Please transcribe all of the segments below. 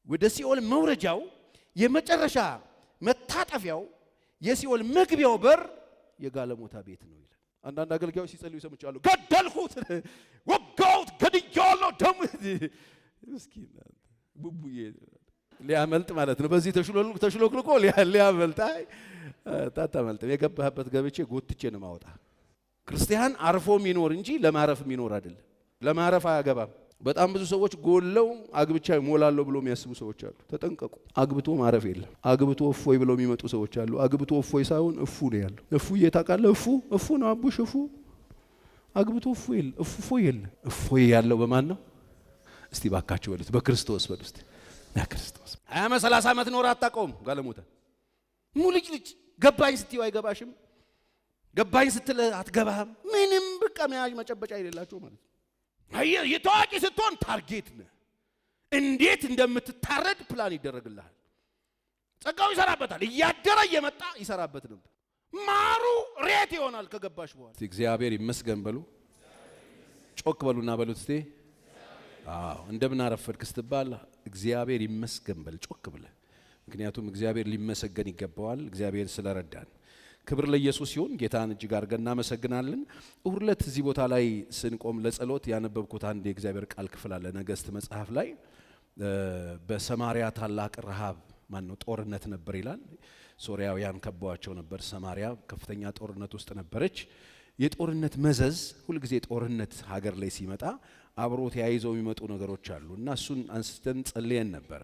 ወደ ሲኦል መውረጃው የመጨረሻ መታጠፊያው የሲኦል መግቢያው በር የጋለሞታ ቤት ነው ይላል። አንዳንድ አገልጋዮች ሲጸልዩ ሰምቻለሁ። ገደልኩት፣ ወጋውት፣ ገድያለሁ ደም ምስኪን ቡቡዬ ሊያመልጥ ማለት ነው። በዚህ ተሽሎክልኮ ሊያመልጥ ታታመልጥ የገባህበት ገብቼ ጎትቼ ነው ማውጣ። ክርስቲያን አርፎ የሚኖር እንጂ ለማረፍ የሚኖር አይደለም። ለማረፍ አያገባም። በጣም ብዙ ሰዎች ጎለው አግብቻ ይሞላለሁ ብሎ የሚያስቡ ሰዎች አሉ። ተጠንቀቁ። አግብቶ ማረፍ የለም። አግብቶ እፎይ ብለው የሚመጡ ሰዎች አሉ። አግብቶ እፎይ ሳይሆን እፉ ነው ያለው። እፉ እየታቃለህ እፉ ነው አቡሽ እፉ። አግብቶ እፎይ የለም። እፎይ ያለው በማን ነው? እስቲ ባካችሁ በሉት። በክርስቶስ በሉ እስቲ። በክርስቶስ 20 30 ዓመት ኖር አታውቀውም ጋለሞታ። ሙልጭልጭ ገባኝ ስትይው አይገባሽም። ገባኝ ስትል አትገባህም። ምንም በቃ መያዥ መጨበጫ የሌላቸው ማለት ነው። የታዋቂ ስትሆን ታርጌት ነህ። እንዴት እንደምትታረድ ፕላን ይደረግልሃል። ጸጋው ይሰራበታል። እያደረ እየመጣ ይሰራበት ነበር። ማሩ ሬት ይሆናል ከገባሽ በኋላ። እግዚአብሔር ይመስገን በሉ። ጮክ በሉና በሉት እስቲ። እንደምን አረፈድክ ስትባል እግዚአብሔር ይመስገን በል ጮክ ብለህ። ምክንያቱም እግዚአብሔር ሊመሰገን ይገባዋል። እግዚአብሔር ስለረዳን ክብር ለኢየሱስ ይሁን። ጌታን እጅግ አድርገን እናመሰግናለን። እሁድለት እዚህ ቦታ ላይ ስንቆም ለጸሎት ያነበብኩት አንድ የእግዚአብሔር ቃል ክፍል አለ። ነገሥት መጽሐፍ ላይ በሰማሪያ ታላቅ ረሃብ ጦርነት ነበር ይላል። ሶሪያውያን ከበዋቸው ነበር። ሰማሪያ ከፍተኛ ጦርነት ውስጥ ነበረች። የጦርነት መዘዝ ሁልጊዜ ጦርነት ሀገር ላይ ሲመጣ አብሮ ተያይዘው የሚመጡ ነገሮች አሉ እና እሱን አንስተን ጸልየን ነበር።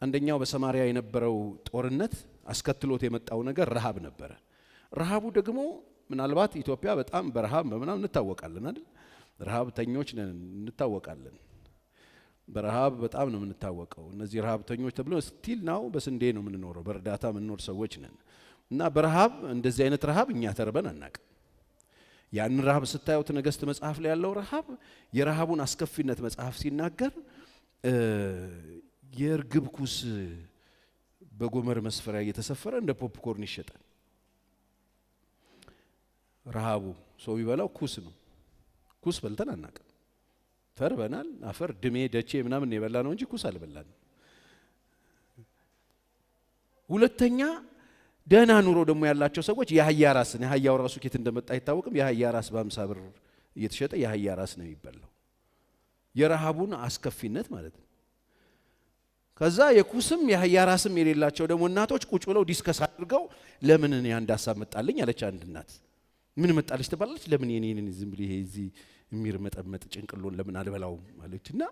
አንደኛው በሰማሪያ የነበረው ጦርነት አስከትሎት የመጣው ነገር ረሃብ ነበር። ረሃቡ ደግሞ ምናልባት ኢትዮጵያ በጣም በረሃብ በመናም እንታወቃለን አይደል? ረሃብተኞች ነን እንታወቃለን። በረሃብ በጣም ነው የምንታወቀው። እነዚህ ረሃብተኞች ተብሎ ስቲል ናው በስንዴ ነው የምንኖረው። በእርዳታ የምንኖር ሰዎች ነን እና በረሃብ እንደዚህ አይነት ረሃብ እኛ ተርበን አናውቅም። ያን ረሃብ ስታዩት ነገሥት መጽሐፍ ላይ ያለው ረሃብ የረሃቡን አስከፊነት መጽሐፍ ሲናገር የርግብ ኩስ በጎመር መስፈሪያ እየተሰፈረ እንደ ፖፕኮርን ይሸጣል። ረሃቡ ሰው ይበላው ኩስ ነው። ኩስ በልተን አናውቅም። ተርበናል። አፈር ድሜ ደቼ ምናምን የበላ ነው እንጂ ኩስ አልበላንም። ሁለተኛ ደህና ኑሮ ደግሞ ያላቸው ሰዎች የአህያ ራስን የአህያው ራሱ ከየት እንደመጣ አይታወቅም። የአህያ ራስ በ50 ብር እየተሸጠ የአህያ ራስ ነው የሚበላው። የረሃቡን አስከፊነት ማለት ነው። ከዛ የኩስም የአህያ ራስም የሌላቸው ደግሞ እናቶች ቁጭ ብለው ዲስከስ አድርገው ለምን እኔ አንድ ሐሳብ መጣልኝ አለች አንድ እናት። ምን መጣልሽ ትባላለች። ለምን የኔን ዝም ብሎ ይሄ እዚህ የሚርመጠመጥ ጭንቅሎን ለምን አልበላውም አለችና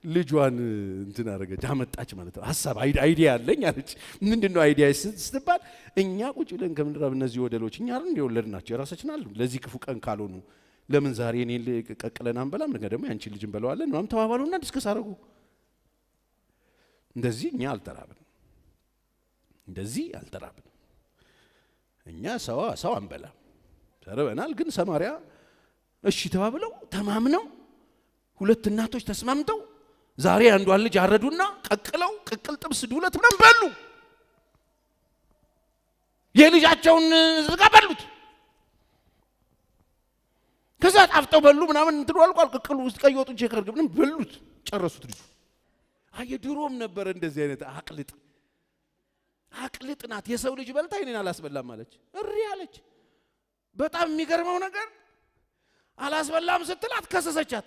ልጇን እንትን አረጋች አመጣች ማለት ነው። ሐሳብ አይዲያ አለኝ አለች። ምንድነው አይዲያ ስትባል እኛ ቁጭ ብለን ከምንራብ እነዚህ ወደሎች እኛ አይደል እንደወለድናቸው የራሳችን አሉ። ለዚህ ክፉ ቀን ካልሆኑ ለምን ዛሬ እኔን ቀቅለን አንበላም? ነገ ደግሞ ያንቺ ልጅ እንበላዋለን ነው ተባባሉና ዲስከስ አረጉ። እንደዚህ እኛ አልተራብን። እንደዚህ አልተራብን። እኛ ሰው አንበላም። ተርበናል። ግን ሰማሪያ እሺ ተባብለው ተማምነው ሁለት እናቶች ተስማምተው ዛሬ አንዷን ልጅ አረዱና ቀቅለው ቅቅል ጥብስ ዱለት ምንም በሉ። የልጃቸውን ዝጋ በሉት። ከዛ ጣፍጠው በሉ ምናምን እንትሉ አልቋል። ቅቅሉ ውስጥ ቀይ ወጡ ቼክ አድርገው ምንም በሉት ጨረሱት። ልጁ ድሮም ነበር እንደዚህ አይነት አቅልጥ ናት። የሰው ልጅ በልታ እኔን አላስበላም አለች። እሪ አለች። በጣም የሚገርመው ነገር አላስበላም ስትላት ከሰሰቻት።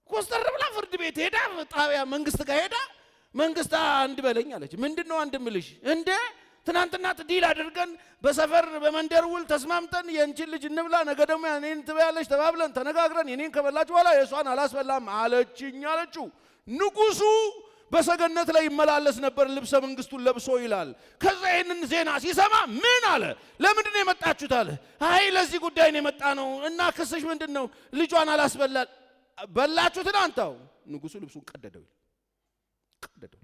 ኮስተር ብላ ፍርድ ቤት ሄዳ ጣቢያ መንግስት ጋር ሄዳ መንግስት አንድ በለኝ አለች። ምንድነው አንድ ምልሽ? እንደ ትናንትና ዲል አድርገን በሰፈር በመንደር ውል ተስማምተን የእንችን ልጅ እንብላ ነገ ደግሞ እኔን ትበያለሽ ተባብለን ተነጋግረን የኔን ከበላች በኋላ የሷን አላስበላም አለችኝ አለችው። ንጉሱ በሰገነት ላይ ይመላለስ ነበር ልብሰ መንግስቱን ለብሶ ይላል። ከዛ ይሄንን ዜና ሲሰማ ምን አለ? ለምንድነው የመጣችሁት አለ። አይ ለዚህ ጉዳይ ነው የመጣ ነው እና ክስሽ ምንድነው? ልጇን አላስበላል በላችሁት አንተው። ንጉሱ ልብሱን ቀደደው።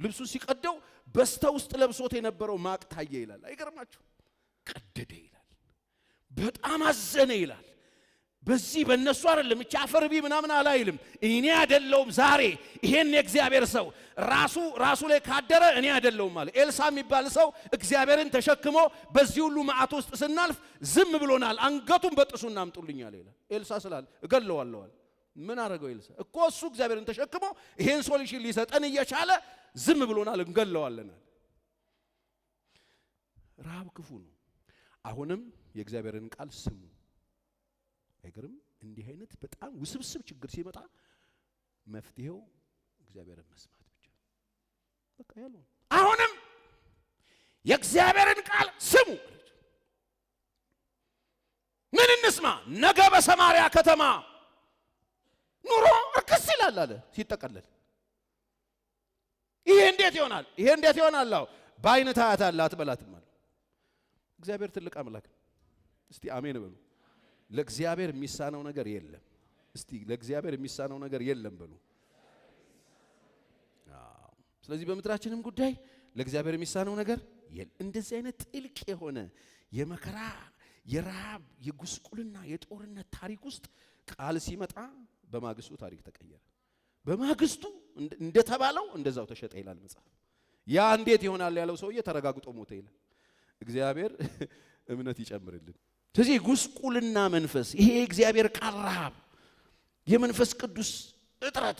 ልብሱን ሲቀደው በስተውስጥ ለብሶት የነበረው ማቅ ታየ ይላል። አይገርማችሁ? ቀደደ ይላል። በጣም አዘነ ይላል። በዚህ በእነሱ አይደለም እቺ አፈርቢ ምናምን አላይልም። እኔ አይደለሁም ዛሬ ይሄን የእግዚአብሔር ሰው ራሱ ላይ ካደረ እኔ አይደለሁም ማለት። ኤልሳ የሚባል ሰው እግዚአብሔርን ተሸክሞ በዚህ ሁሉ መዓት ውስጥ ስናልፍ ዝም ብሎናል። አንገቱን በጥሱና አምጡልኛል ይላል። ኤልሳ ስላል እገለዋለሁ። ምን አረጋው ኤልሳ እኮ እሱ እግዚአብሔርን ተሸክሞ ይሄን ሶሉሽን ሊሰጠን እየቻለ ዝም ብሎናል እንገለዋለን። ረሃብ ክፉ ነው። አሁንም የእግዚአብሔርን ቃል ስሙ። አይገርም? እንዲህ አይነት በጣም ውስብስብ ችግር ሲመጣ መፍትሄው እግዚአብሔርን መስማት ብቻ በቃ ያለው። አሁንም የእግዚአብሔርን ቃል ስሙ። ምን እንስማ? ነገ በሰማርያ ከተማ ኑሮ እርክስ ይላል አለ ሲጠቀለል። ይሄ እንዴት ይሆናል? ይሄ እንዴት ይሆናል? በአይነ ታያታለህ አትበላትም አለ። እግዚአብሔር ትልቅ አምላክ። እስቲ አሜን በሉ። ለእግዚአብሔር የሚሳነው ነገር የለም። እስቲ ለእግዚአብሔር የሚሳነው ነገር የለም በሉ። ስለዚህ በምድራችንም ጉዳይ ለእግዚአብሔር የሚሳነው ነገር የለም። እንደዚህ አይነት ጥልቅ የሆነ የመከራ የረሃብ የጉስቁልና የጦርነት ታሪክ ውስጥ ቃል ሲመጣ በማግስቱ ታሪክ ተቀየረ። በማግስቱ እንደተባለው እንደዛው ተሸጠ ይላል መጽሐፍ። ያ እንዴት ይሆናል ያለው ሰውዬ ተረጋግጦ ሞተ ይላል። እግዚአብሔር እምነት ይጨምርልን። ስለዚህ ጉስቁልና መንፈስ፣ ይሄ እግዚአብሔር ቃል ረሃብ፣ የመንፈስ ቅዱስ እጥረት፣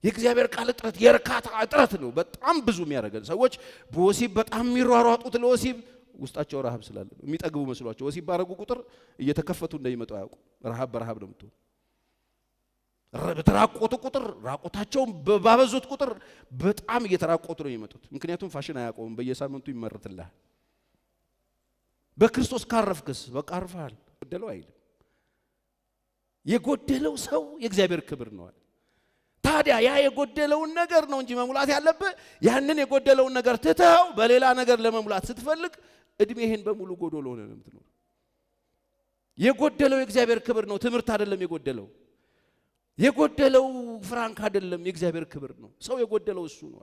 የእግዚአብሔር ቃል እጥረት፣ የርካታ እጥረት ነው በጣም ብዙ የሚያደርገን ሰዎች በወሲብ በጣም የሚሯሯጡት ለወሲብ ውስጣቸው ረሃብ ስላለ ነው። የሚጠግቡ መስሏቸው ወሲብ ባረጉ ቁጥር እየተከፈቱ እንደሚመጡ አያውቁ። ረሃብ በረሃብ ነው የምትሆኑ። በተራቆቱ ቁጥር ራቆታቸውን ባበዙት ቁጥር በጣም እየተራቆቱ ነው የሚመጡት። ምክንያቱም ፋሽን አያቆምም፣ በየሳምንቱ ይመረትልሃል። በክርስቶስ ካረፍክስ በቃ አርፈሃል። ጎደለው አይልም። የጎደለው ሰው የእግዚአብሔር ክብር ነው። ታዲያ ያ የጎደለውን ነገር ነው እንጂ መሙላት ያለብህ። ያንን የጎደለውን ነገር ትተው በሌላ ነገር ለመሙላት ስትፈልግ እድሜህን በሙሉ ጎዶሎ ሆነ ነው የምትኖር። የጎደለው የእግዚአብሔር ክብር ነው፣ ትምህርት አይደለም የጎደለው። የጎደለው ፍራንክ አይደለም፣ የእግዚአብሔር ክብር ነው። ሰው የጎደለው እሱ ነው።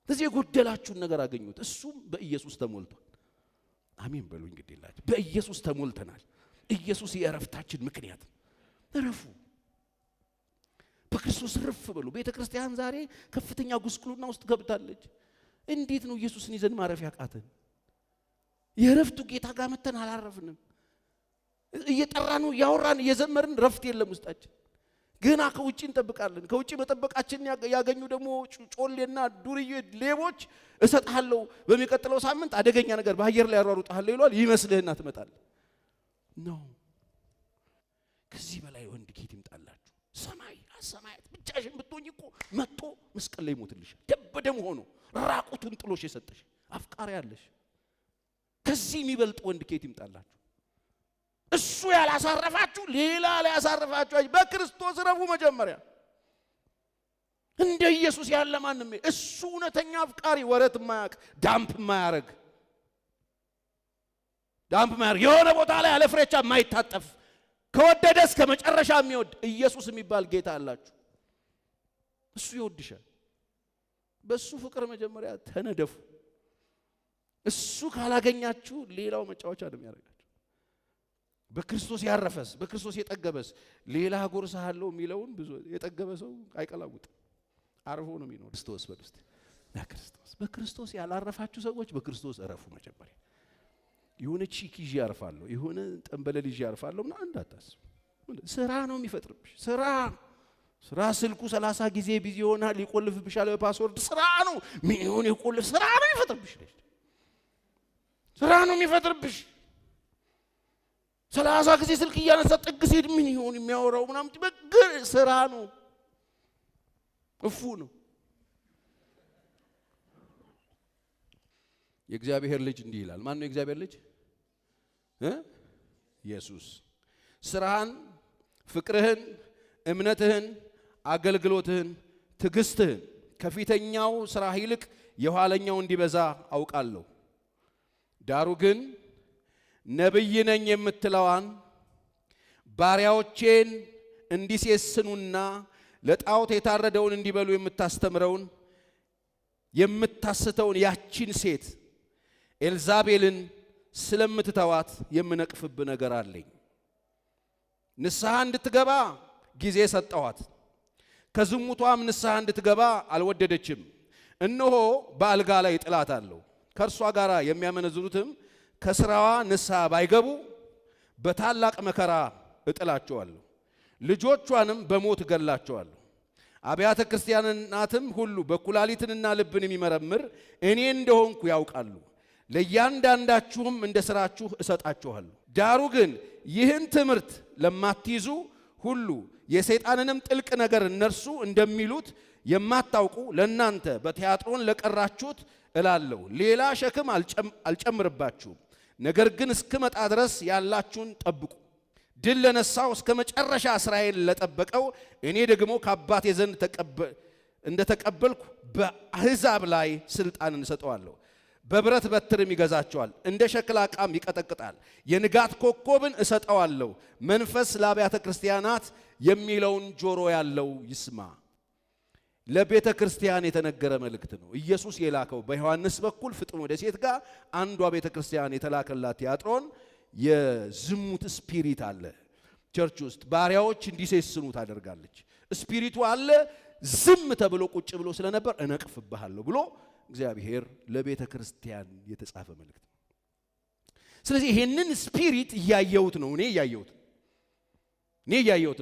ስለዚህ የጎደላችሁን ነገር አገኙት። እሱም በኢየሱስ ተሞልቷል። አሜን በሉ። እንግዲህ በኢየሱስ ተሞልተናል። ኢየሱስ የእረፍታችን ምክንያት። እረፉ፣ በክርስቶስ እረፍ በሉ። ቤተ ክርስቲያን ዛሬ ከፍተኛ ጉስቁልና ውስጥ ገብታለች። እንዴት ነው ኢየሱስን ይዘን ማረፍ ያቃተን? የእረፍቱ ጌታ ጋር መተን አላረፍንም። እየጠራን ያወራን እየዘመርን ረፍት የለም ውስጣችን። ገና ከውጪ እንጠብቃለን። ከውጪ መጠበቃችን ያገኙ ደግሞ ጮሌና ዱርዬ ሌቦች እሰጥሃለሁ በሚቀጥለው ሳምንት አደገኛ ነገር በአየር ላይ ያሯሩጣል ይሏል። ይመስልህና ትመጣለህ ነው። ከዚህ በላይ ወንድ ኬት ይምጣላችሁ? ሰማያት ብቻሽን ብትሆኚ እኮ መጥቶ መስቀል ላይ ይሞትልሻል። ደም ሆኖ ራቁቱን ጥሎሽ የሰጠሽ አፍቃሪ ያለሽ። ከዚህ የሚበልጥ ወንድ ኬት ይምጣላችሁ? እሱ ያላሳረፋችሁ ሌላ ላይ ያሳረፋችሁ። በክርስቶስ ረፉ። መጀመሪያ እንደ ኢየሱስ ያለ ማንም እሱ እውነተኛ አፍቃሪ፣ ወረት ማያቅ፣ ዳምፕ ማያረግ የሆነ ቦታ ላይ ያለ ፍሬቻ የማይታጠፍ ከወደደ እስከ መጨረሻ የሚወድ ኢየሱስ የሚባል ጌታ አላችሁ። እሱ ይወድሻል። በሱ ፍቅር መጀመሪያ ተነደፉ። እሱ ካላገኛችሁ ሌላው መጫወቻ ነው የሚያደርጋችሁ። በክርስቶስ ያረፈስ በክርስቶስ የጠገበስ ሌላ ጎርሳለሁ የሚለውን ብዙ የጠገበ ሰው አይቀላውጥ፣ አርፎ ነው የሚኖር። ክርስቶስ በውስጥ ክርስቶስ በክርስቶስ ያላረፋችሁ ሰዎች በክርስቶስ እረፉ። መጀመሪያ የሆነ ቺክ ይዤ ያርፋለሁ፣ የሆነ ጠንበለል ይዤ ያርፋለሁ እና እንዳታስቡ። ስራ ነው የሚፈጥርብሽ። ስራ ስልኩ 30 ጊዜ ቢዚ ይሆናል፣ ይቆልፍብሻል በፓስወርድ። ስራ ነው ምን ይሆን ይቆልፍ። ስራ ነው የሚፈጥርብሽ። ስራ ነው የሚፈጥርብሽ። 30 ጊዜ ስልክ እያነሳ ጥግ ሲሄድ ምን ይሆን የሚያወራው ምናምን በግር ስራ ነው። እፉ ነው። የእግዚአብሔር ልጅ እንዲህ ይላል። ማን ነው የእግዚአብሔር ልጅ? ኢየሱስ። ስራህን፣ ፍቅርህን፣ እምነትህን፣ አገልግሎትህን፣ ትዕግስትህን ከፊተኛው ስራህ ይልቅ የኋለኛው እንዲበዛ አውቃለሁ። ዳሩ ግን ነብይ ነኝ የምትለዋን ባሪያዎቼን እንዲሴስኑና ለጣዖት የታረደውን እንዲበሉ የምታስተምረውን የምታስተውን ያቺን ሴት ኤልዛቤልን ስለምትተዋት የምነቅፍብ ነገር አለኝ። ንስሐ እንድትገባ ጊዜ ሰጠኋት፣ ከዝሙቷም ንስሐ እንድትገባ አልወደደችም። እነሆ በአልጋ ላይ ጥላታለሁ፣ ከእርሷ ጋር የሚያመነዝሩትም ከስራዋ ንስሐ ባይገቡ በታላቅ መከራ እጥላቸዋለሁ። ልጆቿንም በሞት ገላቸዋለሁ። አብያተ ክርስቲያናትም ሁሉ በኩላሊትንና ልብን የሚመረምር እኔ እንደሆንኩ ያውቃሉ። ለእያንዳንዳችሁም እንደ ሥራችሁ እሰጣችኋለሁ። ዳሩ ግን ይህን ትምህርት ለማትይዙ ሁሉ የሰይጣንንም ጥልቅ ነገር እነርሱ እንደሚሉት የማታውቁ ለእናንተ በቲያጥሮን ለቀራችሁት እላለሁ፣ ሌላ ሸክም አልጨምርባችሁም። ነገር ግን እስክመጣ ድረስ ያላችሁን ጠብቁ። ድል ለነሳው እስከ መጨረሻ እስራኤል ለጠበቀው እኔ ደግሞ ከአባቴ ዘንድ እንደተቀበልኩ በአሕዛብ ላይ ሥልጣንን እሰጠዋለሁ። በብረት በትርም ይገዛቸዋል፣ እንደ ሸክላ ዕቃም ይቀጠቅጣል። የንጋት ኮከብን እሰጠዋለሁ። መንፈስ ለአብያተ ክርስቲያናት የሚለውን ጆሮ ያለው ይስማ። ለቤተ ክርስቲያን የተነገረ መልእክት ነው። ኢየሱስ የላከው በዮሐንስ በኩል ፍጥሞ ደሴት ጋር አንዷ ቤተ ክርስቲያን የተላከላት ቲያጥሮን የዝሙት ስፒሪት አለ ቸርች ውስጥ ባሪያዎች እንዲሴስኑ ታደርጋለች። ስፒሪቱ አለ። ዝም ተብሎ ቁጭ ብሎ ስለነበር እነቅፍብሃለሁ ብሎ እግዚአብሔር ለቤተ ክርስቲያን የተጻፈ መልእክት ነው። ስለዚህ ይሄንን ስፒሪት እያየሁት ነው። እኔ እያየሁት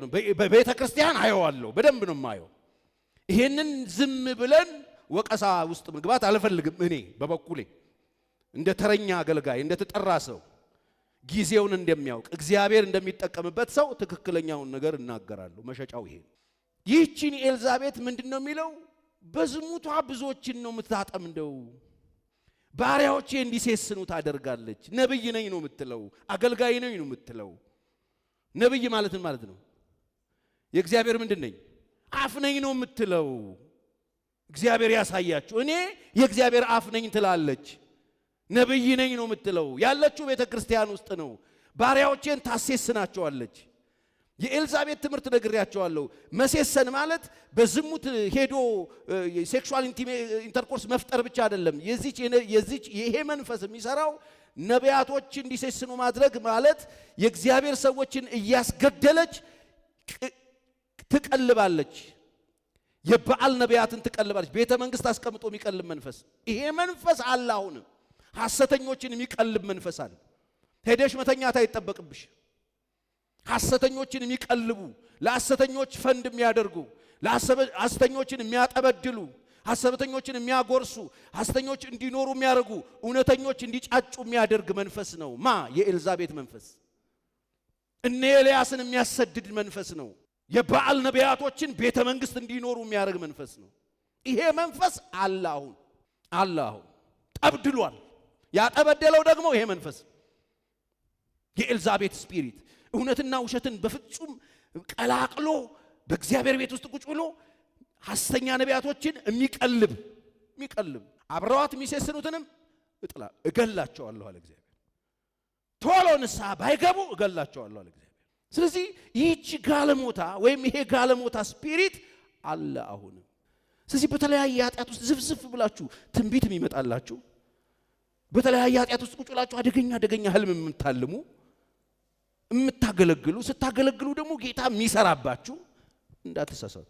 ነው። በቤተ ክርስቲያን አየዋለሁ፣ በደንብ ነው የማየው። ይሄንን ዝም ብለን ወቀሳ ውስጥ መግባት አልፈልግም። እኔ በበኩሌ እንደ ተረኛ አገልጋይ እንደ ተጠራ ሰው ጊዜውን እንደሚያውቅ እግዚአብሔር እንደሚጠቀምበት ሰው ትክክለኛውን ነገር እናገራለሁ። መሸጫው ይሄ። ይህችን ኤልዛቤት ምንድነው የሚለው? በዝሙቷ ብዙዎችን ነው የምታጠምደው። ባሪያዎቼ እንዲሴስኑ ታደርጋለች። ነብይ ነኝ ነው የምትለው፣ አገልጋይ ነኝ ነው የምትለው። ነብይ ማለት ምን ማለት ነው? የእግዚአብሔር ምንድነኝ? አፍ ነኝ ነው የምትለው። እግዚአብሔር ያሳያችሁ። እኔ የእግዚአብሔር አፍ ነኝ ትላለች። ነብይ ነኝ ነው የምትለው። ያለችው ቤተ ክርስቲያን ውስጥ ነው። ባሪያዎቼን ታሴስናቸዋለች። የኤልዛቤት ትምህርት ነግሬያቸዋለሁ። መሴሰን ማለት በዝሙት ሄዶ ሴክሹዋል ኢንተርኮርስ መፍጠር ብቻ አይደለም። ይሄ መንፈስ የሚሰራው ነቢያቶች እንዲሴስኑ ማድረግ ማለት የእግዚአብሔር ሰዎችን እያስገደለች ትቀልባለች። የበዓል ነቢያትን ትቀልባለች። ቤተ መንግስት አስቀምጦ የሚቀልብ መንፈስ፣ ይሄ መንፈስ አለ። አሁንም ሐሰተኞችን የሚቀልብ መንፈስ አለ። ሄደሽ መተኛት አይጠበቅብሽ። ሐሰተኞችን የሚቀልቡ፣ ለሐሰተኞች ፈንድ የሚያደርጉ፣ ለሐሰተኞችን የሚያጠበድሉ፣ ሐሰተኞችን የሚያጎርሱ፣ ሐሰተኞች እንዲኖሩ የሚያደርጉ፣ እውነተኞች እንዲጫጩ የሚያደርግ መንፈስ ነው። የኤልዛቤት መንፈስ እነ ኤልያስን የሚያሰድድ መንፈስ ነው። የበዓል ነቢያቶችን ቤተ መንግስት እንዲኖሩ የሚያደርግ መንፈስ ነው። ይሄ መንፈስ አላሁ ጠብድሏል። ያጠበደለው ደግሞ ይሄ መንፈስ የኤልዛቤት ስፒሪት እውነትና ውሸትን በፍጹም ቀላቅሎ በእግዚአብሔር ቤት ውስጥ ቁጭ ብሎ ሐሰተኛ ነቢያቶችን የሚቀልብ አብረዋት የሚሴስኑትንም እገላቸዋለሁ አለ እግዚአብሔር። ቶሎ ንስሐ ባይገቡ እገላቸዋለሁ አለ እግዚአብሔር። ስለዚህ ይህች ጋለሞታ ወይም ይሄ ጋለሞታ ስፒሪት አለ አሁንም። ስለዚህ በተለያየ ኃጢአት ውስጥ ዝፍዝፍ ብላችሁ ትንቢት የሚመጣላችሁ፣ በተለያየ ኃጢአት ውስጥ ቁጭ ብላችሁ አደገኛ ህልም የምታልሙ የምታገለግሉ፣ ስታገለግሉ ደግሞ ጌታ የሚሰራባችሁ እንዳትሳሳቱ።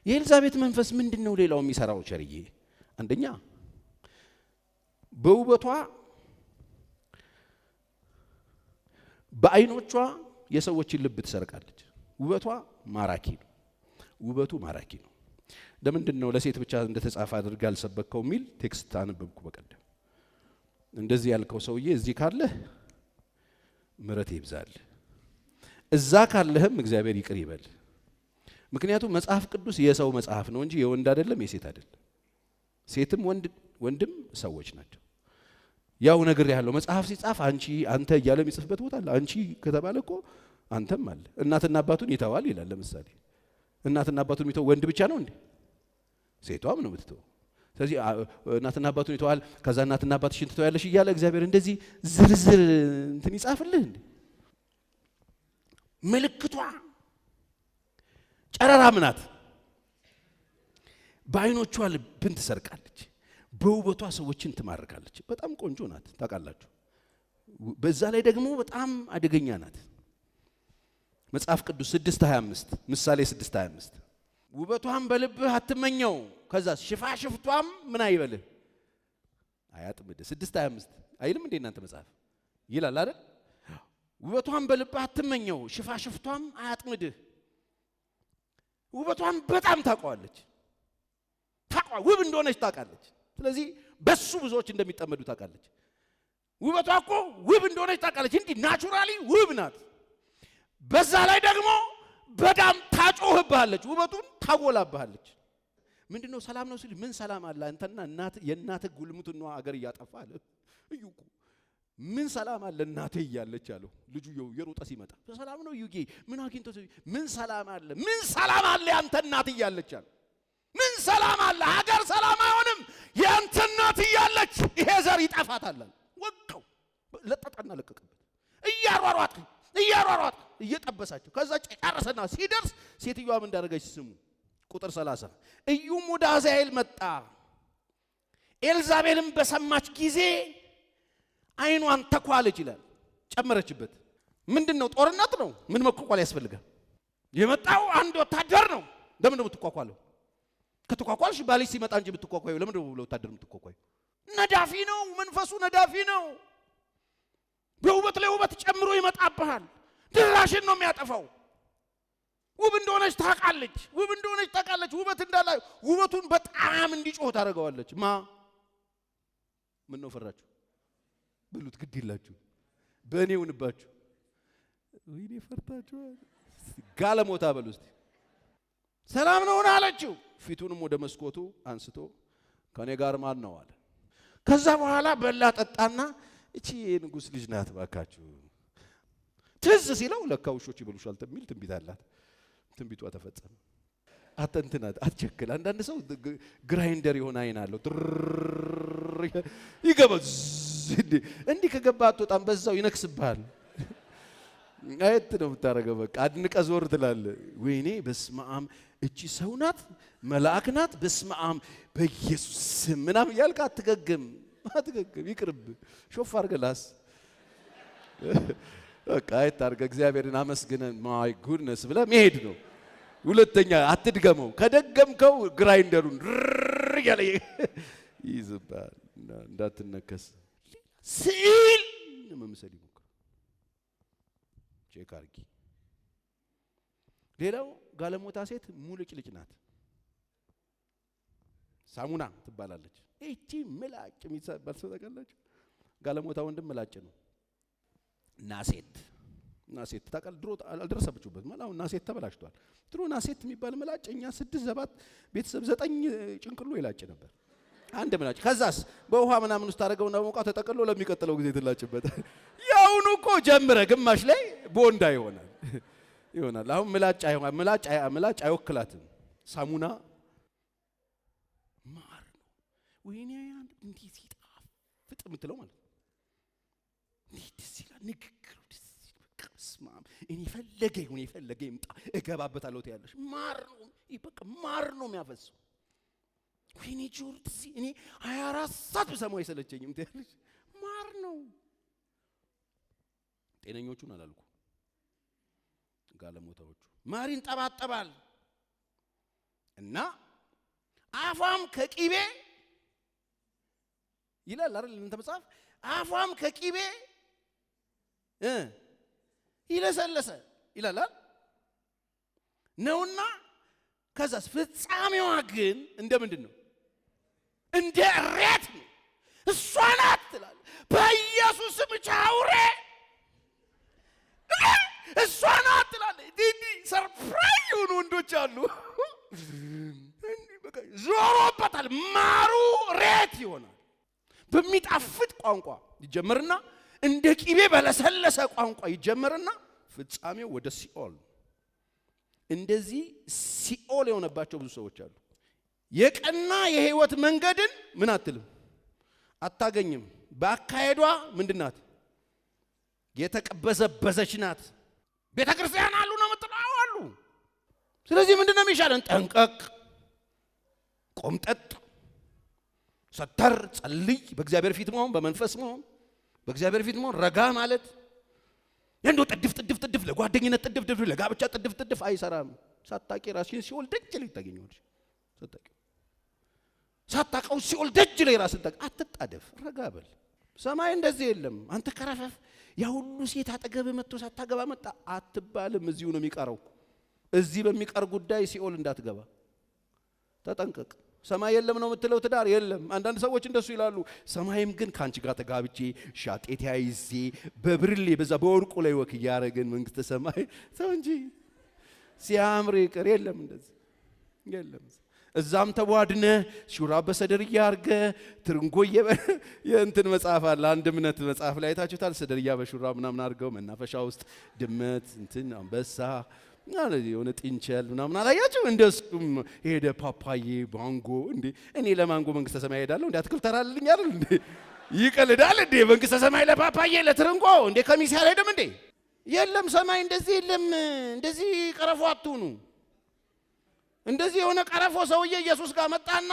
የኤልዛቤት መንፈስ ምንድነው ሌላው የሚሰራው? ቸርዬ አንደኛ በውበቷ በአይኖቿ የሰዎችን ልብ ትሰርቃለች። ውበቷ ማራኪ ነው። ውበቱ ማራኪ ነው። ለምንድን ነው ለሴት ብቻ እንደተጻፈ አድርጋ አልሰበከው የሚል ቴክስት አነበብኩ በቀደም። እንደዚህ ያልከው ሰውዬ እዚህ ካለህ ምሕረት ይብዛል፣ እዛ ካለህም እግዚአብሔር ይቅር ይበል። ምክንያቱም መጽሐፍ ቅዱስ የሰው መጽሐፍ ነው እንጂ የወንድ አይደለም፣ የሴት አይደለም። ሴትም ወንድም ሰዎች ናቸው። ያው ነገር ያለው መጽሐፍ ሲጻፍ አንተ እያለ የሚጽፍበት ቦታ አለ። አንቺ ከተባለ እኮ አንተም አለ። እናትና አባቱን ይተዋል ይላል። ለምሳሌ እናትና አባቱን የሚተው ወንድ ብቻ ነው እንዴ? ሴቷም ነው የምትተው። ስለዚህ እናትና አባቱን ይተዋል፣ ከዛ እናትና አባትሽን ትተዋለሽ እያለ እግዚአብሔር እንደዚህ ዝርዝር እንትን ይጻፍልህ እንዴ? ምልክቷ ጨረራም ናት። በአይኖቿ ልብን ትሰርቃለች፣ በውበቷ ሰዎችን ትማርካለች። በጣም ቆንጆ ናት ታውቃላችሁ። በዛ ላይ ደግሞ በጣም አደገኛ ናት። መጽሐፍ ቅዱስ 6:25 ምሳሌ 6:25 ውበቷን በልብህ አትመኘው፣ ከዛ ሽፋሽፍቷም ምን አይበልህ አያጥምድህ። 6:25 አይልም እንዴ እናንተ መጽሐፍ ይላል አይደል? ውበቷን በልብህ አትመኘው፣ ሽፋሽፍቷም አያጥምድህ። ውበቷን በጣም ታውቀዋለች። ውብ እንደሆነች ታውቃለች። ስለዚህ በሱ ብዙዎች እንደሚጠመዱ ታውቃለች። ውበቷ እኮ ውብ እንደሆነች ታውቃለች። እንዲህ ናቹራሊ ውብ ናት። በዛ ላይ ደግሞ በጣም ታጮህብሃለች፣ ውበቱን ታጎላብሃለች። ምንድነው ሰላም ነው ሲል ምን ሰላም አለ አንተና የእናትህ ጉልሙትና አገር እያጠፋል እዩ እኮ ምን ሰላም አለ እናቴ እያለች አለው ልጁ የሮጠ ሲመጣ ሰላም ነው ዩጌ ምን አግኝቶ ምን ሰላም አለ አንተ እናት እያለች አለው ምን ሰላም አለ ሀገር ሰላም አይሆንም ያንተ እናት እያለች ይሄ ዘር ይጠፋታል ወቀው ለጠጣና ለቀቀበት እያሯሯጥ እየጠበሳቸው ከዛ ጨረሰና ሲደርስ ሴትዮዋ ምን እንዳደረገች ስሙ ቁጥር 30 እዩም ወደ አዛኤል መጣ ኤልዛቤልም በሰማች ጊዜ አይኗን ተኳለች ይላል ጨመረችበት ምንድነው ጦርነት ነው ምን መኳኳል ያስፈልጋል የመጣው አንድ ወታደር ነው ለምን ነው የምትኳኳለው ከተኳኳልሽ ባልሽ ሲመጣ እንጂ የምትኳኳዩ ለምን ነው ወታደር የምትኳኳዩ ነዳፊ ነው መንፈሱ ነዳፊ ነው በውበት ላይ ውበት ጨምሮ ይመጣብሃል ድራሽን ነው የሚያጠፋው ውብ እንደሆነች ታውቃለች ውበት እንዳላ ውበቱን በጣም እንዲጮህ ታደርገዋለች ምን ነው ፈራችሁ ብሉት ግድ ይላችሁ በእኔ ሆንባችሁ ወይኔ ፈርታችሁ ጋለሞታ በሉ እስቲ ሰላም ነው አለችው ፊቱንም ወደ መስኮቱ አንስቶ ከኔ ጋር ማን ነው አለ ከዛ በኋላ በላ ጠጣና እቺ የንጉስ ልጅ ናት ባካችሁ ትዝ ሲለው ለካ ውሾች ይበሉሻል ተሚል ትንቢት አላት ትንቢቷ ተፈጸመ አተንተናት አትቸክል አንዳንድ ሰው ግራይንደር ይሆን አይን አለው ይገባዝ እንዲ ከገባ አትወጣም በዛው ይነክስብሃል አይት ነው የምታረገው በቃ አድንቀ ዞር ትላለህ ወይኔ በስመ አብ እቺ ሰው ናት መልአክ ናት በስመ አብ በኢየሱስ ምናም ያልካ አትገግም ይቅርብ ሾፍ አርገላስ በቃ አይት አርገ እግዚአብሔርን አመስግነን ማይ ጉድነስ ብለ መሄድ ነው ሁለተኛ አትድገመው ከደገምከው ግራይንደሩን ያለ ይዝባል እንዳትነከስ ስዕል መምሰል ይሞክር ቼክ አርጊ ሌላው ጋለሞታ ሴት ሙልጭልጭ ናት ሳሙና ትባላለች እቺ ምላጭ የሚባል ሰው ታውቃላችሁ ጋለሞታ ወንድም ምላጭ ነው ናሴት ታውቃል ድሮ አልደረሰብችሁበት ማለት አሁን ናሴት ተበላሽቷል ድሮ ናሴት የሚባል ምላጭ እኛ 6-7 ቤተሰብ 9 ጭንቅሎ ይላጭ ነበር አንድ ምላጭ ከዛስ በውሃ ምናምን ውስጥ ታረገውና በሞቃ ተጠቅሎ ለሚቀጥለው ጊዜ ትላጭበት ያውኑ እኮ ጀምረ ግማሽ ላይ ቦንዳ ይሆናል አሁን ምላጭ አይወክላትም ሳሙና ማር ነው ወይኔ እንዴት ይጣፍጥ ምትለው ማለት እንዴት ሲላ ንግግሩ ስማም እኔ ፈለገ ይምጣ እገባበታለሁ ትያለሽ ማር ነው በቃ ማር ነው የሚያፈሰው ወይኔ ጆርት እኔ 24 ሰዓት በሰማው አይሰለቸኝም ትያለሽ ማር ነው ጤነኞቹን አላልኩ ጋለሞታዎቹ ማሪን ጠባጠባል እና አፋም ከቂቤ ይላል አይደል እንተ መጽሐፍ አፋም ከቂቤ ይለሰለሰ ይላል ነውና ከዛስ ፍጻሜዋ ግን እንደምንድን ነው እንደ እሬት ነው እሷ ናት ትላል በኢየሱስ ስም ቻውሬ እሷ ናት ትላል ዲዲ ሰርፕራይዝ የሆኑ ወንዶች አሉ በቃ ዞሮበታል ማሩ ሬት ይሆናል በሚጣፍጥ ቋንቋ ይጀምርና እንደ ቂቤ በለሰለሰ ቋንቋ ይጀምርና ፍጻሜው ወደ ሲኦል እንደዚህ ሲኦል የሆነባቸው ብዙ ሰዎች አሉ የቀና የህይወት መንገድን ምን አትልም አታገኝም በአካሄዷ ምንድናት የተቀበዘበዘች ናት ቤተክርስቲያን አሉ ነው የምትለው አሉ ስለዚህ ምንድነው የሚሻለን ጠንቀቅ ቆምጠጥ ሰተር ጸልይ በእግዚአብሔር ፊት መሆን በመንፈስ መሆን በእግዚአብሔር ፊት መሆን ረጋ ማለት እንዶ ጥድፍ ለጓደኝነት ጥድፍ ለጋብቻ ጥድፍ አይሰራም ሳታቂ ራስሽን ሲኦል ደጅ ላይ ታገኘዋለሽ ሳታቀው ሲኦል ደጅ ላይ ራስን አትጣደፍ ረጋ በል ሰማይ እንደዚህ የለም። አንተ ከረፈፍ ያ ሁሉ ሴት አጠገብ መጥቶ ሳታገባ መጣ አትባልም። እዚሁ ነው የሚቀረው። እዚህ በሚቀር ጉዳይ ሲኦል እንዳትገባ ተጠንቀቅ። ሰማይ የለም ነው የምትለው፣ ትዳር የለም። አንዳንድ ሰዎች እንደሱ ይላሉ። ሰማይም ግን ካንቺ ጋር ተጋብቼ ሻጤት ያይዜ በብርሌ በዛ በወርቁ ላይ ወክ ያረገን መንግስተ ሰማይ ሰው እንጂ ሲያምር ይቅር የለም፣ እንደዚህ የለም። እዛም ተቧድነ ሹራብ በሰደርያ አርገ ትርንጎየ የእንትን መጽሐፍ አለ። አንድ እምነት መጽሐፍ ላይ ታችሁታል። ሰደርያ በሹራብ ምናምን አርገው መናፈሻ ውስጥ ድመት እንትን አንበሳ የሆነ ጥንቸል ምናምን አላያችሁ? እንደሱም ሄደ ፓፓዬ ማንጎ። እንዴ እኔ ለማንጎ መንግስተ ሰማይ ሄዳለሁ እንዴ? አትክልት ተራልልኝ አይደል እንዴ? ይቀልዳል እንዴ? መንግስተ ሰማይ ለፓፓዬ ለትርንጎ እንዴ? ከሚስ ያልሄድም እንዴ? የለም ሰማይ እንደዚህ የለም። እንደዚህ ቀረፎ አትሁኑ። እንደዚህ የሆነ ቀረፎ ሰውዬ ኢየሱስ ጋር መጣና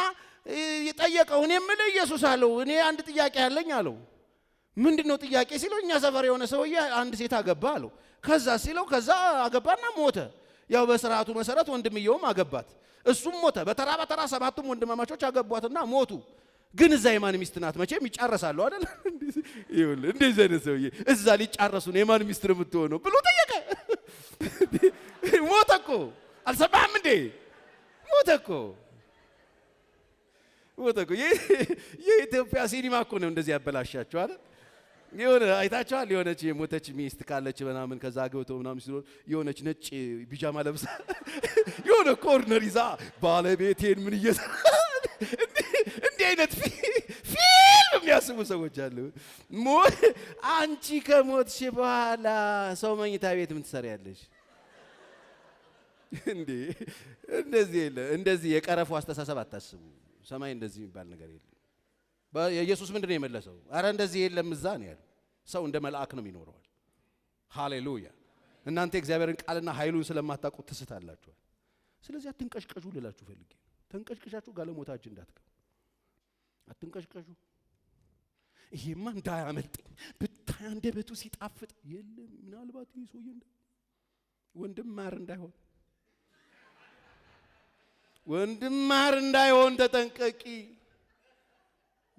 ጠየቀው። እኔ የምልህ ኢየሱስ አለው፣ እኔ አንድ ጥያቄ አለኝ አለው። ምንድነው ጥያቄ ሲለው፣ እኛ ሰፈር የሆነ ሰውዬ አንድ ሴት አገባ አለው። ከዛ ሲለው ከዛ አገባና ሞተ። ያው በስርዓቱ መሰረት ወንድምየውም አገባት፣ እሱም ሞተ። በተራ በተራ ሰባቱም ወንድማማቾች አገቧትና ሞቱ። ግን እዛ የማን ሚስት ናት? መቼም ይጫረሳሉ አይደል? ይኸውልህ እንደዚህ አይነት ሰውዬ እዛ ሊጫረሱ ነው የማን ሚስት ነው የምትሆነው ብሎ ጠየቀ። ሞተ እኮ አልሰማህም እንዴ? ሞተ እኮ የኢትዮጵያ ሲኒማ እኮ ነው እንደዚህ ያበላሻቸው አይደል? የሆነ አይታችኋል? የሆነች የሞተች ሚስት ካለች ምናምን ከዛ አግብቶ ምናምን ሲሆን የሆነች ነጭ ቢጃማ ለብሳ የሆነ ኮርነር ይዛ ባለቤቴን ምን እየሰራ እንዲህ አይነት ፊልም የሚያስቡ ሰዎች አሉ። አንቺ ከሞትሽ በኋላ ሰው መኝታ ቤት ምን ትሰሪያለሽ እንዴ? እንደዚህ የለ። እንደዚህ የቀረፉ አስተሳሰብ አታስቡ። ሰማይ እንደዚህ የሚባል ነገር የለም። ኢየሱስ ምንድነው የመለሰው? አረ እንደዚህ የለም እዛ ነው ያለው። ሰው እንደ መልአክ ነው የሚኖረው። ሃሌሉያ! እናንተ እግዚአብሔርን ቃልና ኃይሉን ስለማታውቁት ትስታላችሁ። ስለዚህ አትንቀሽቀሹ ልላችሁ ፈልጌ። ተንቀሽቀሻችሁ ጋለሞታችን እንዳትገቡ አትንቀሽቀሹ። ይሄማ እንዳያመልጠኝ ብታይ አንደበቱ ሲጣፍጥ የለም ምናልባት ይሄ ሰውዬ ወንድም ማር እንዳይሆን ወንድም ማር እንዳይሆን ተጠንቀቂ።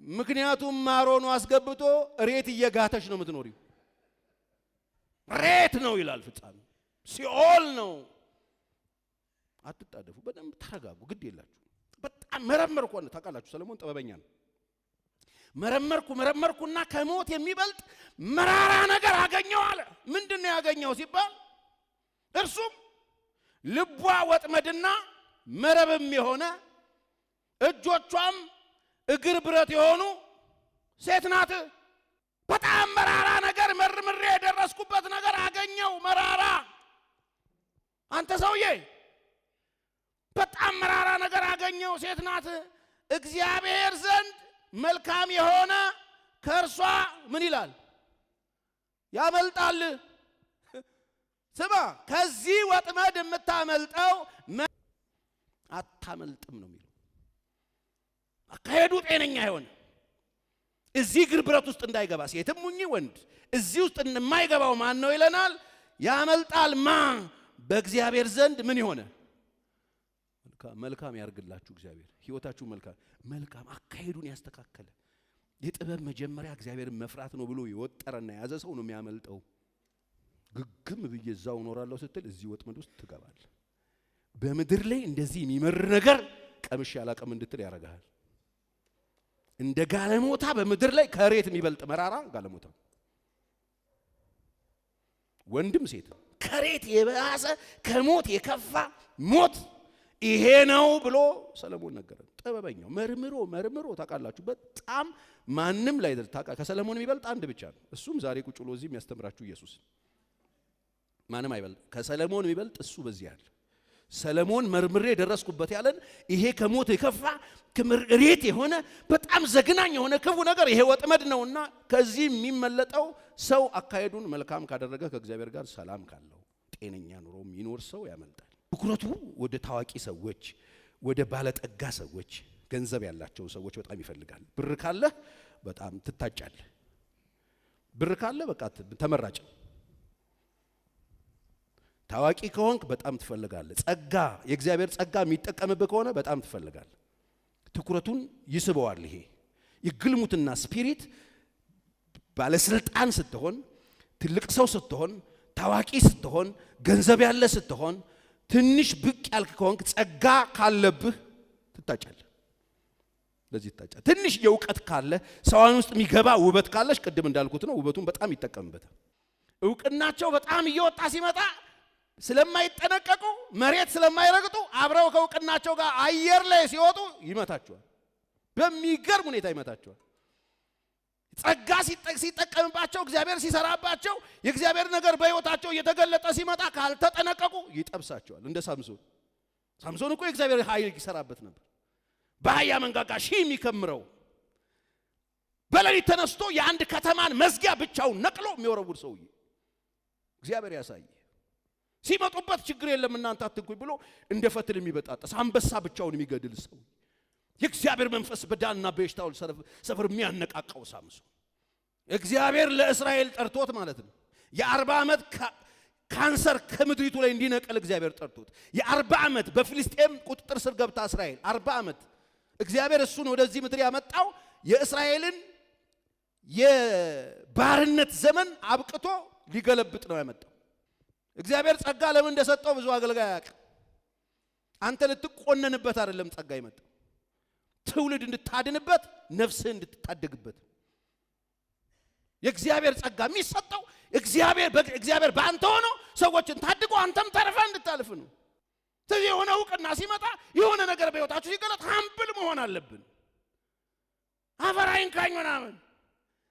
ምክንያቱም ማሮኑ አስገብቶ ሬት እየጋተሽ ነው የምትኖሪው። ሬት ነው ይላል ፍጻሜ፣ ሲኦል ነው። አትጣደፉ፣ በደንብ ተረጋጉ። ግድ የላችሁ። በጣም መረመርኩ ነው ታውቃላችሁ። ሰለሞን ጥበበኛ ነው። መረመርኩና ከሞት የሚበልጥ መራራ ነገር አገኘው አለ። ምንድነው ያገኘው ሲባል እርሱም ልቧ ወጥመድና መረብም የሆነ እጆቿም እግር ብረት የሆኑ ሴት ናት። በጣም መራራ ነገር መርምሬ የደረስኩበት ነገር አገኘው። መራራ አንተ ሰውዬ በጣም መራራ ነገር አገኘው። ሴት ናት። እግዚአብሔር ዘንድ መልካም የሆነ ከእርሷ ምን ይላል? ያመልጣል። ስማ፣ ከዚህ ወጥመድ የምታመልጠው አታመልጥም ነው የሚለው። አካሄዱ ጤነኛ ይሆን እዚህ እግር ብረት ውስጥ እንዳይገባ ሴትም ሁኚ ወንድ እዚህ ውስጥ የማይገባው ማን ነው ይለናል? ያመልጣል። ማ በእግዚአብሔር ዘንድ ምን ይሆነ? መልካም ያርግላችሁ እግዚአብሔር። ህይወታችሁ መልካም አካሄዱን ያስተካከለ የጥበብ መጀመሪያ እግዚአብሔርን መፍራት ነው ብሎ የወጠረና ያዘ ሰው ነው የሚያመልጠው። ግግም ብዬ እዛው እኖራለሁ ስትል እዚህ ወጥመድ ውስጥ ትገባለህ። በምድር ላይ እንደዚህ የሚመር ነገር ቀምሼ አላውቅም እንድትል ያረጋል። እንደ ጋለሞታ በምድር ላይ ከሬት የሚበልጥ መራራ ጋለሞታ ወንድም ሴት ከሬት የባሰ ከሞት የከፋ ሞት ይሄ ነው ብሎ ሰለሞን ነገረን። ጥበበኛው መርምሮ ታውቃላችሁ። በጣም ማንም ላይ ከሰለሞን የሚበልጥ አንድ ብቻ ነው። እሱም ዛሬ ቁጭ ብሎ እዚህ የሚያስተምራችሁ ኢየሱስ። ማንም አይበልጥ። ከሰለሞን የሚበልጥ እሱ በዚህ ያለ ሰለሞን መርምሬ ደረስኩበት ያለን ይሄ ከሞት የከፋ ከመሬት የሆነ በጣም ዘግናኝ የሆነ ክፉ ነገር ይሄ ወጥመድ ነውና ከዚህ የሚመለጠው ሰው አካሄዱን መልካም ካደረገ ከእግዚአብሔር ጋር ሰላም ካለው ጤነኛ ኑሮ የሚኖር ሰው ያመልጣል። ትኩረቱ ወደ ታዋቂ ሰዎች፣ ወደ ባለጠጋ ሰዎች፣ ገንዘብ ያላቸው ሰዎች በጣም ይፈልጋል። ብር ካለ በጣም ትታጫለህ። ብር ካለ በቃ ተመራጭ። ታዋቂ ከሆንክ በጣም ትፈልጋለህ። ጸጋ የእግዚአብሔር ጸጋ የሚጠቀምብህ ከሆነ በጣም ትፈልጋለህ። ትኩረቱን ይስበዋል። ይሄ የግልሙትና ስፒሪት ባለስልጣን ስትሆን ትልቅ ሰው ስትሆን ታዋቂ ስትሆን ገንዘብ ያለ ስትሆን ትንሽ ብቅ ያልክ ከሆንክ ጸጋ ካለብህ ትታጫለህ። ለዚህ ትታጫለህ። ትንሽ የእውቀት ካለ ሰዋን ውስጥ የሚገባ ውበት ካለሽ ቅድም እንዳልኩት ነው ውበቱን በጣም ይጠቀምበታል። እውቅናቸው በጣም እየወጣ ሲመጣ ስለማይጠነቀቁ መሬት ስለማይረግጡ አብረው ከእውቅናቸው ጋር አየር ላይ ሲወጡ ይመታቸዋል። በሚገርም ሁኔታ ይመታቸዋል። ጸጋ ሲጠቀምባቸው እግዚአብሔር ሲሰራባቸው የእግዚአብሔር ነገር በሕይወታቸው እየተገለጠ ሲመጣ ካልተጠነቀቁ ይጠብሳቸዋል። እንደ ሳምሶን እኮ የእግዚአብሔር ኃይል ይሰራበት ነበር። በአህያ መንጋጋ ሺህ የሚከምረው በሌሊት ተነስቶ የአንድ ከተማን መዝጊያ ብቻውን ነቅሎ የሚወረውር ሰውዬ እግዚአብሔር ያሳይ። ሲመጡበት ችግር የለም እናንተ አትንኩኝ ብሎ እንደ ፈትል የሚበጣጠስ አንበሳ ብቻውን የሚገድል ሰው የእግዚአብሔር መንፈስ በዳንና በኤሽታኦል ሰፈር የሚያነቃቃው ሳምሶን እግዚአብሔር ለእስራኤል ጠርቶት ማለት ነው። የ40 ዓመት ካንሰር ከምድሪቱ ላይ እንዲነቀል እግዚአብሔር ጠርቶት የ40 ዓመት በፍልስጤም ቁጥጥር ስር ገብታ እስራኤል 40 ዓመት እግዚአብሔር እሱን ወደዚህ ምድር ያመጣው የእስራኤልን የባርነት ዘመን አብቅቶ ሊገለብጥ ነው ያመጣው። እግዚአብሔር ጸጋ ለምን እንደሰጠው ብዙ አገልጋይ ያውቃል። አንተ ልትቆነንበት አይደለም ጸጋ ይመጣው ትውልድ እንድታድንበት ነፍስህ እንድትታደግበት የእግዚአብሔር ጸጋ የሚሰጠው እግዚአብሔር በአንተ ሆኖ ሰዎችን ታድጎ አንተም ተርፈ እንድታልፍ ነው። ስለዚህ የሆነ እውቅና ሲመጣ የሆነ ነገር በሕይወታችሁ ሲገለጥ ሀምብል መሆን አለብን። አፈራይን ካኝ ምናምን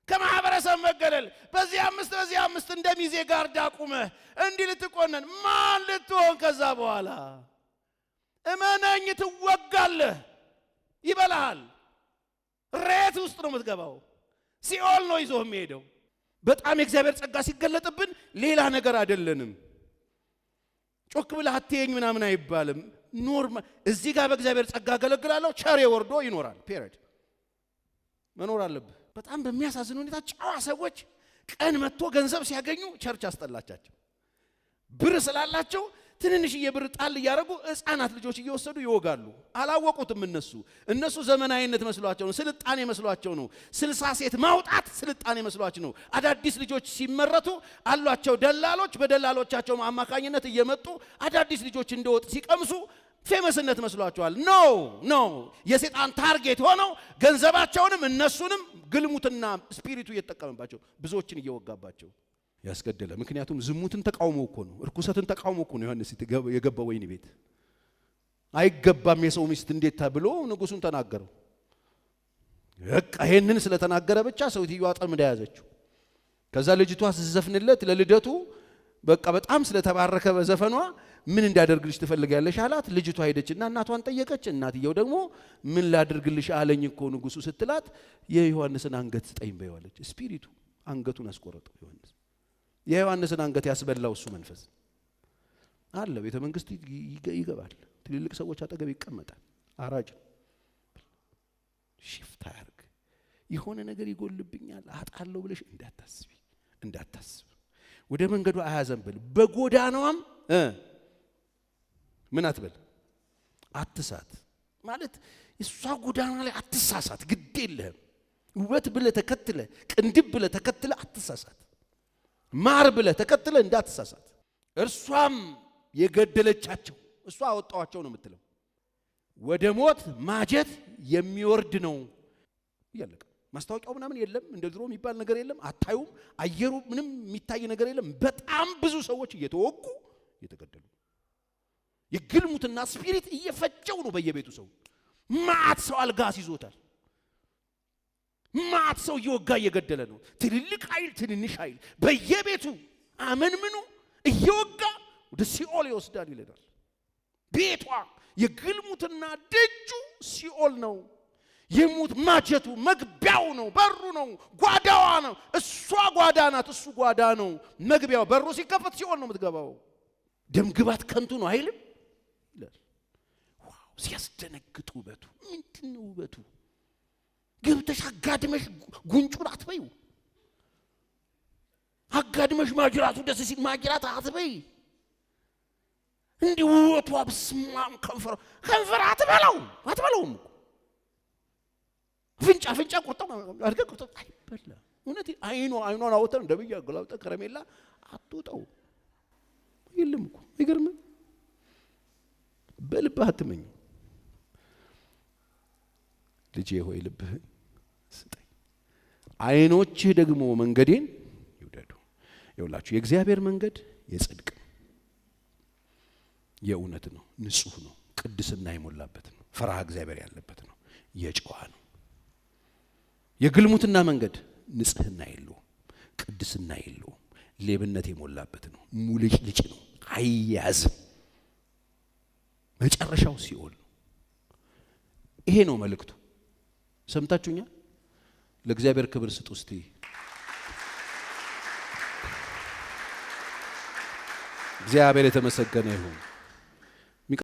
ከማህበረሰብ መገለል በዚህ አምስት እንደሚዜ ጋር ዳቁመህ እንዲህ ልትቆነን ማን ልትሆን ከዛ በኋላ እመነኝ ትወጋለህ፣ ይበላሃል። ሬት ውስጥ ነው የምትገባው። ሲኦል ነው ይዞህ የሚሄደው። በጣም የእግዚአብሔር ጸጋ ሲገለጥብን ሌላ ነገር አይደለንም። ጮክ ብለህ አትየኝ ምናምን አይባልም። ኖርማል እዚህ ጋር በእግዚአብሔር ጸጋ አገለግላለሁ ቸሬ ወርዶ ይኖራል። ፔሪድ መኖር አለብህ። በጣም በሚያሳዝን ሁኔታ ጨዋ ሰዎች ቀን መጥቶ ገንዘብ ሲያገኙ ቸርች አስጠላቻቸው። ብር ስላላቸው ትንንሽዬ ብር ጣል እያደረጉ ሕፃናት ልጆች እየወሰዱ ይወጋሉ። አላወቁትም። እነሱ ዘመናዊነት መስሏቸው ነው፣ ስልጣኔ መስሏቸው ነው። 60 ሴት ማውጣት ስልጣኔ መስሏቸው ነው። አዳዲስ ልጆች ሲመረቱ አሏቸው ደላሎች፣ በደላሎቻቸው አማካኝነት እየመጡ አዳዲስ ልጆች እንደወጥ ሲቀምሱ ፌመስነት መስሏቸዋል። ኖ የሰይጣን ታርጌት ሆነው ገንዘባቸውንም እነሱንም ግልሙትና ስፒሪቱ እየተጠቀመባቸው ብዙዎችን እየወጋባቸው ያስገደለ። ምክንያቱም ዝሙትን ተቃውሞ እኮ ነው፣ እርኩሰትን ተቃውሞ እኮ ነው። ዮሐንስ የገባው ወይን ቤት አይገባም የሰው ሚስት እንዴት ተብሎ ንጉሱን ተናገረው። በቃ ይሄንን ስለተናገረ ብቻ ሰውየው አጠምዳ ያዘችው። ከዛ ልጅቷ ስትዘፍንለት ለልደቱ በቃ በጣም ስለተባረከ በዘፈኗ ምን እንዳደርግልሽ ትፈልጋለሽ አላት። ልጅቷ ሄደችና እናቷን ጠየቀች። እናትየው ደግሞ ምን ላድርግልሽ አለኝ እኮ ንጉሱ ስትላት የዮሐንስን አንገት ስጠኝ በይዋለች። ስፒሪቱ አንገቱን አስቆረጠው። የዮሐንስን አንገት ያስበላው እሱ መንፈስ አለ። ቤተ መንግስት ይገባል፣ ትልልቅ ሰዎች አጠገብ ይቀመጣል። አራጅ ሽፍታ ያርግ። የሆነ ነገር ይጎልብኛል አጣለው ብለሽ እንዳታስብ። ወደ መንገዱ አያዘንብል፣ በጎዳናዋም ምን አትበል፣ አትሳት። ማለት እሷ ጎዳና ላይ አትሳሳት፣ ግድ የለህም። ውበት ብለህ ተከትለ፣ ቅንድብ ብለህ ተከትለ አትሳሳት። ማር ብለህ ተከትለ እንዳትሳሳት። እርሷም የገደለቻቸው እሷ አወጣዋቸው ነው የምትለው። ወደ ሞት ማጀት የሚወርድ ነው እያለቀ ማስታወቂያው ምናምን የለም፣ እንደ ድሮ የሚባል ነገር የለም። አታዩም፣ አየሩ ምንም የሚታይ ነገር የለም። በጣም ብዙ ሰዎች እየተወጉ እየተገደሉ የግልሙትና ስፒሪት እየፈጨው ነው በየቤቱ ሰው። ማት ሰው አልጋ ይዞታል። ማት ሰው እየወጋ እየገደለ ነው። ትልልቅ ኃይል ትንንሽ ኃይል በየቤቱ አመንምኑ እየወጋ ወደ ሲኦል ይወስዳል ይለናል። ቤቷ የግልሙትና ደጁ ሲኦል ነው። የሙት ማጀቱ መግቢያው ነው፣ በሩ ነው፣ ጓዳዋ ነው። እሷ ጓዳ ናት፣ እሱ ጓዳ ነው። መግቢያው በሩ ሲከፈት ሲኦል ነው የምትገባው። ደምግባት ከንቱ ነው አይልም። ዋው ሲያስደነግጥ ውበቱ! ምንድነው ውበቱ? ገብተሽ አጋድመሽ ጉንጩን አትበዩ። አጋድመሽ ማጅራቱ ደስ ሲል ማጅራት አትበይ። እንዲህ ውበቱ አብስማም ከንፈር አትበለውም። ፍንጫ ቁርጠው አድርገህ ቁርጠው አይበላ። እውነት አይኗን አወጣን ደብያ ገላውጣ ከረሜላ አትውጣው የለም እኮ አይገርምም? በልብህ አትመኝ። ልጄ ሆይ ልብህን ስጠኝ፣ አይኖችህ ደግሞ መንገዴን ይውደዱ። ይውላችሁ የእግዚአብሔር መንገድ የጽድቅ የእውነት ነው፣ ንጹህ ነው፣ ቅድስና የሞላበት ነው፣ ፈራህ እግዚአብሔር ያለበት ነው፣ የጨዋ ነው። የግልሙትና መንገድ ንጽህና የለውም፣ ቅድስና የለውም፣ ሌብነት የሞላበት ነው፣ ሙልጭ ልጭ ነው፣ አይያዝም፣ መጨረሻው ሲኦል ነው። ይሄ ነው መልእክቱ። ሰምታችሁኛል? ለእግዚአብሔር ክብር ስጡ እስቲ። እግዚአብሔር የተመሰገነ ይሁን።